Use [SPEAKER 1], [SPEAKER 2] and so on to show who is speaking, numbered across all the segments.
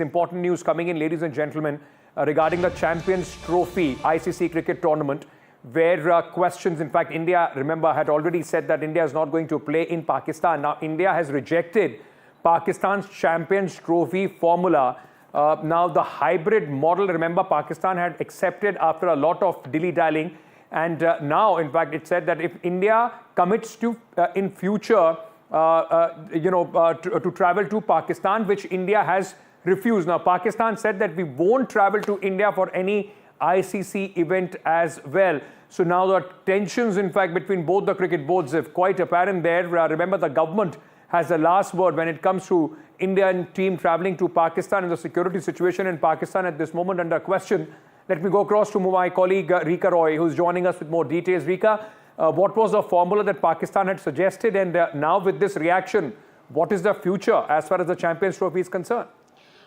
[SPEAKER 1] Important news coming in, ladies and gentlemen, regarding the Champions Trophy ICC cricket tournament, where questions, in fact, India, remember, had already said that India is not going to play in Pakistan. Now, India has rejected Pakistan's Champions Trophy formula. Now, the hybrid model, remember, Pakistan had accepted after a lot of dilly-dallying. And now, in fact, it said that if India commits to, in future, to travel to Pakistan, which India has refused. Now, Pakistan said that we won't travel to India for any ICC event as well. So now the tensions, in fact, between both the cricket boards are quite apparent there. Remember, the government has the last word when it comes to Indian team traveling to Pakistan, and the security situation in Pakistan at this moment under question. Let me go across to my colleague Rika Roy, who's joining us with more details. Rika, what was the formula that Pakistan had suggested, and now with this reaction, what is the future as far as the Champions Trophy is concerned?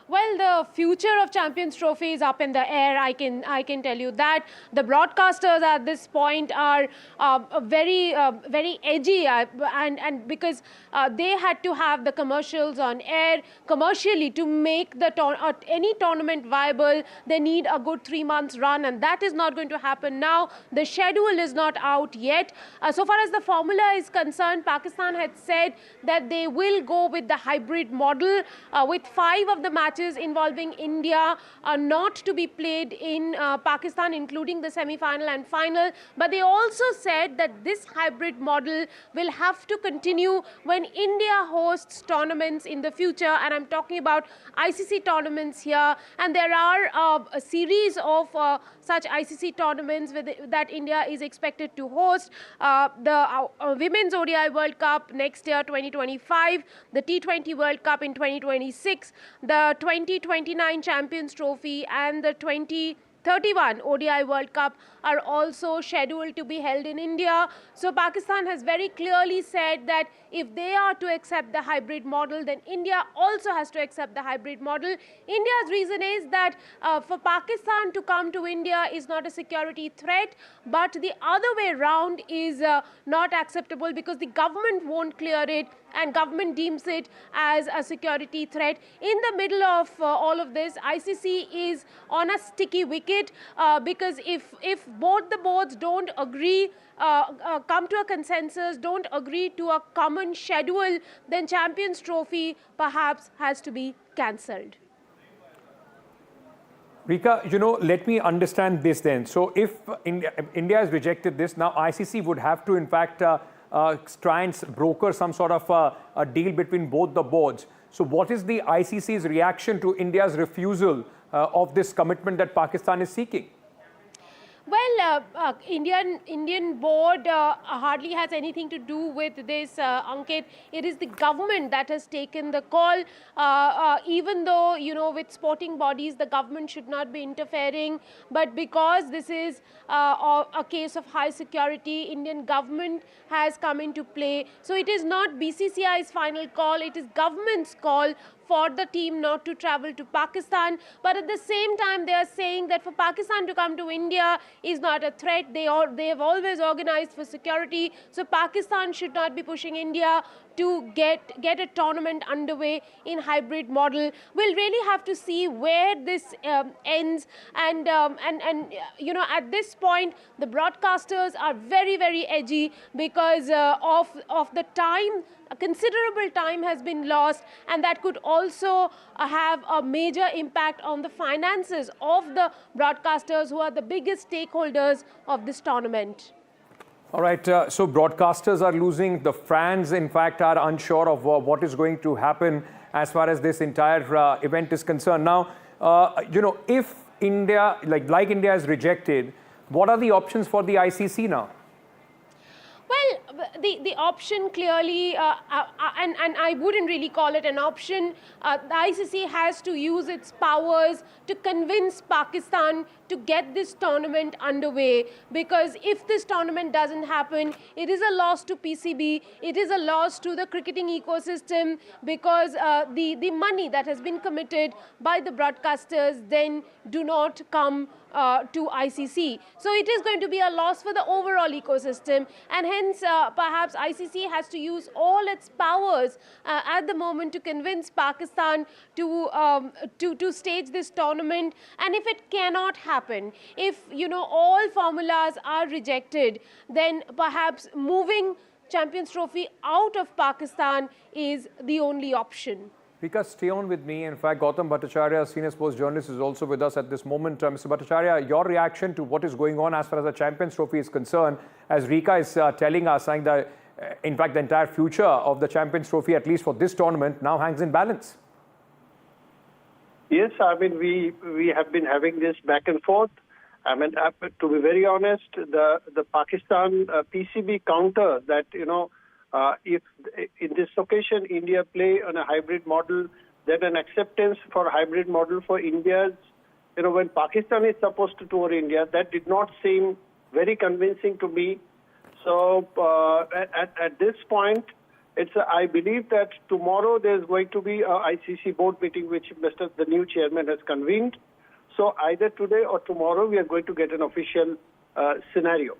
[SPEAKER 2] Well, the future of Champions Trophy is up in the air. I can tell you that. The broadcasters at this point are very edgy, and because they had to have the commercials on air commercially to make the any tournament viable. They need a good 3 months run, and that is not going to happen now. The schedule is not out yet. So far as the formula is concerned, Pakistan had said that they will go with the hybrid model with 5 of the matches involving India are not to be played in Pakistan, including the semi-final and final. But they also said that this hybrid model will have to continue when India hosts tournaments in the future. And I'm talking about ICC tournaments here. And there are a series of such ICC tournaments that India is expected to host. The Women's ODI World Cup next year, 2025, the T20 World Cup in 2026, the 2029 Champions Trophy and the 2031 ODI World Cup are also scheduled to be held in India. So Pakistan has very clearly said that if they are to accept the hybrid model, then India also has to accept the hybrid model. India's reason is that for Pakistan to come to India is not a security threat, but the other way around is not acceptable because the government won't clear it, and government deems it as a security threat. In the middle of all of this, ICC is on a sticky wicket because if both the boards don't agree, come to a consensus, don't agree to a common schedule, then Champions Trophy perhaps has to be cancelled.
[SPEAKER 1] Rika, let me understand this then. So if India has rejected this, now ICC would have to, in fact, try and broker some sort of a deal between both the boards. So what is the ICC's reaction to India's refusal of this commitment that Pakistan is seeking?
[SPEAKER 2] Well, Indian board hardly has anything to do with this, Ankit. It is the government that has taken the call, even though, with sporting bodies, the government should not be interfering. But because this is a case of high security, Indian government has come into play. So it is not BCCI's final call, it is government's call for the team not to travel to Pakistan. But at the same time, they are saying that for Pakistan to come to India is not a threat. They have always organized for security. So Pakistan should not be pushing India to get a tournament underway in hybrid model. We'll really have to see where this ends. And at this point, the broadcasters are very edgy because of the time. A considerable time has been lost, and that could also have a major impact on the finances of the broadcasters, who are the biggest stakeholders of this tournament.
[SPEAKER 1] All right, so broadcasters are losing. The fans, in fact, are unsure of what is going to happen as far as this entire event is concerned. Now, if India, like India is rejected, what are the options for the ICC now?
[SPEAKER 2] Well, the option clearly, and I wouldn't really call it an option, the ICC has to use its powers to convince Pakistan to get this tournament underway, because if this tournament doesn't happen, it is a loss to PCB, it is a loss to the cricketing ecosystem, because the money that has been committed by the broadcasters then do not come to ICC. So it is going to be a loss for the overall ecosystem, and hence perhaps ICC has to use all its powers at the moment to convince Pakistan to stage this tournament. And if it cannot happen, if all formulas are rejected, then perhaps moving Champions Trophy out of Pakistan is the only option.
[SPEAKER 1] Rika, stay on with me. In fact, Gautam Bhattacharya, senior sports journalist, is also with us at this moment. Mr. Bhattacharya, your reaction to what is going on as far as the Champions Trophy is concerned, as Rika is telling us, saying that, in fact, the entire future of the Champions Trophy, at least for this tournament, now hangs in balance.
[SPEAKER 3] Yes, I mean, we have been having this back and forth. I mean, to be very honest, the Pakistan PCB counter that, if in this occasion India play on a hybrid model, then an acceptance for hybrid model for India's, when Pakistan is supposed to tour India, that did not seem very convincing to me. So at this point, I believe that tomorrow there's going to be a ICC board meeting which the new chairman has convened. So either today or tomorrow we are going to get an official scenario.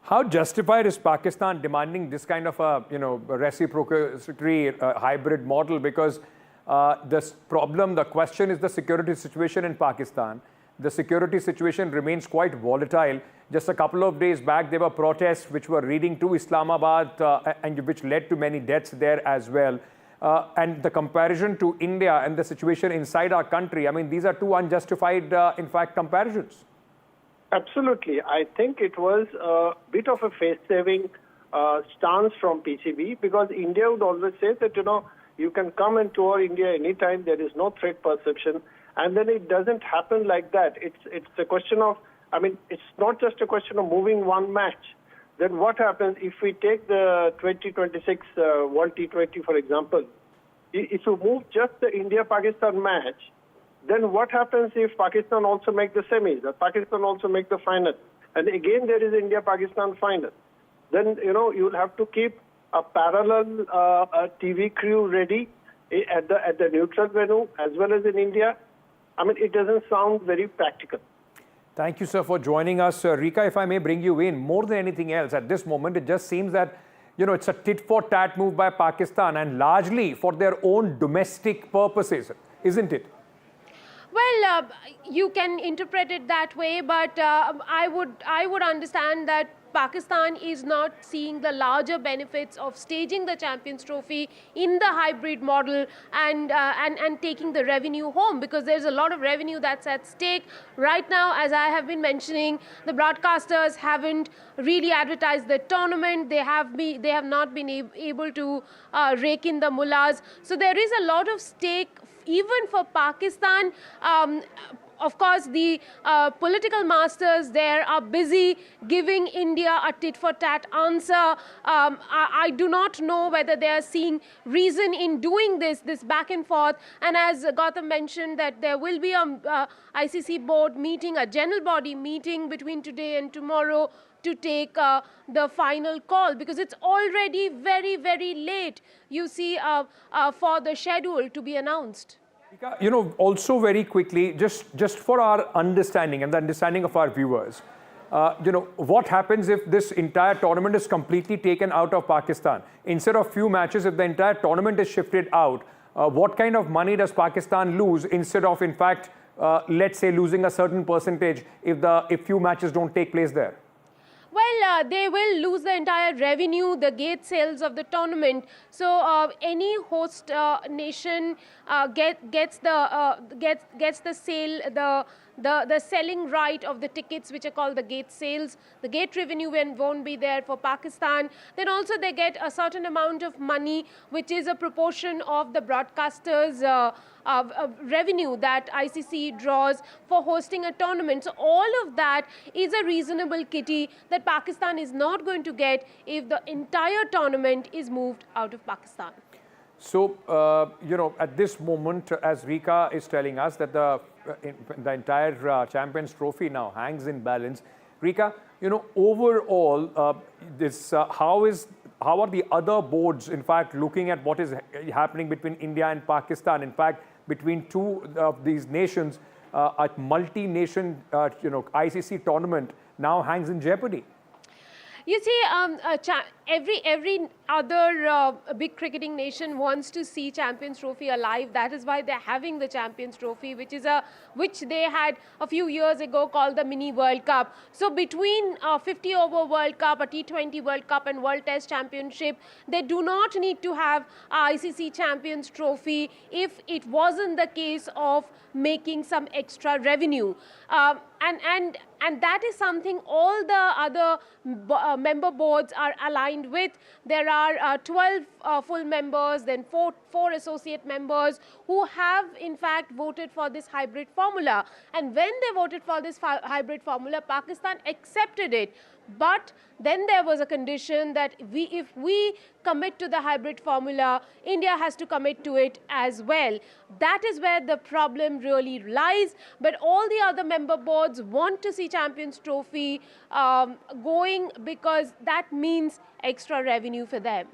[SPEAKER 1] How justified is Pakistan demanding this kind of a reciprocatory hybrid model? Because the question is the security situation in Pakistan. The security situation remains quite volatile. Just a couple of days back, there were protests which were leading to Islamabad and which led to many deaths there as well. And the comparison to India and the situation inside our country, I mean, these are two unjustified, in fact, comparisons.
[SPEAKER 3] Absolutely. I think it was a bit of a face-saving stance from PCB, because India would always say that, you can come and tour India anytime, there is no threat perception. And then it doesn't happen like that. It's a question of, I mean, it's not just a question of moving one match. Then what happens if we take the 2026 World T20, for example? If you move just the India-Pakistan match, then what happens if Pakistan also make the semis, or Pakistan also make the final? And again, there is India-Pakistan final. Then, you'll have to keep a parallel TV crew ready at the neutral venue as well as in India. I mean, it doesn't sound very practical.
[SPEAKER 1] Thank you, sir, for joining us. Rika, if I may bring you in, more than anything else, at this moment, it just seems that, it's a tit-for-tat move by Pakistan, and largely for their own domestic purposes, isn't it?
[SPEAKER 2] Well, you can interpret it that way, but I would understand that Pakistan is not seeing the larger benefits of staging the Champions Trophy in the hybrid model and taking the revenue home, because there's a lot of revenue that's at stake. Right now, as I have been mentioning, the broadcasters haven't really advertised the tournament. They have not been able to rake in the mullahs. So there is a lot of stake even for Pakistan. Of course, the political masters there are busy giving India a tit-for-tat answer. I do not know whether they are seeing reason in doing this back and forth. And as Gautam mentioned, that there will be a ICC board meeting, a general body meeting between today and tomorrow to take the final call, because it's already very, very late, you see, for the schedule to be announced.
[SPEAKER 1] Also very quickly, just for our understanding and the understanding of our viewers, what happens if this entire tournament is completely taken out of Pakistan? Instead of few matches, if the entire tournament is shifted out, what kind of money does Pakistan lose instead of, in fact, let's say, losing a certain percentage if few matches don't take place there?
[SPEAKER 2] Well, they will lose the entire revenue, the gate sales of the tournament. So any host nation gets the sale, the selling right of the tickets, which are called the gate sales. The gate revenue won't be there for Pakistan. Then also they get a certain amount of money, which is a proportion of the broadcasters' revenue that ICC draws for hosting a tournament. So all of that is a reasonable kitty that Pakistan is not going to get if the entire tournament is moved out of Pakistan.
[SPEAKER 1] So, at this moment, as Rika is telling us, that the entire Champions Trophy now hangs in balance. Rika, overall, how are the other boards, in fact, looking at what is happening between India and Pakistan? In fact, between two of these nations, a multi-nation, ICC tournament now hangs in jeopardy?
[SPEAKER 2] You see, every other big cricketing nation wants to see Champions Trophy alive. That is why they're having the Champions Trophy, which they had a few years ago called the Mini World Cup. So between 50-over World Cup, a T20 World Cup, and World Test Championship, they do not need to have ICC Champions Trophy if it wasn't the case of making some extra revenue. And that is something all the other member boards are aligned with. There are 12 full members, then four associate members who have in fact voted for this hybrid formula. And when they voted for this hybrid formula, Pakistan accepted it. But then there was a condition that if we commit to the hybrid formula, India has to commit to it as well. That is where the problem really lies. But all the other member boards want to see Champions Trophy going because that means extra revenue for them.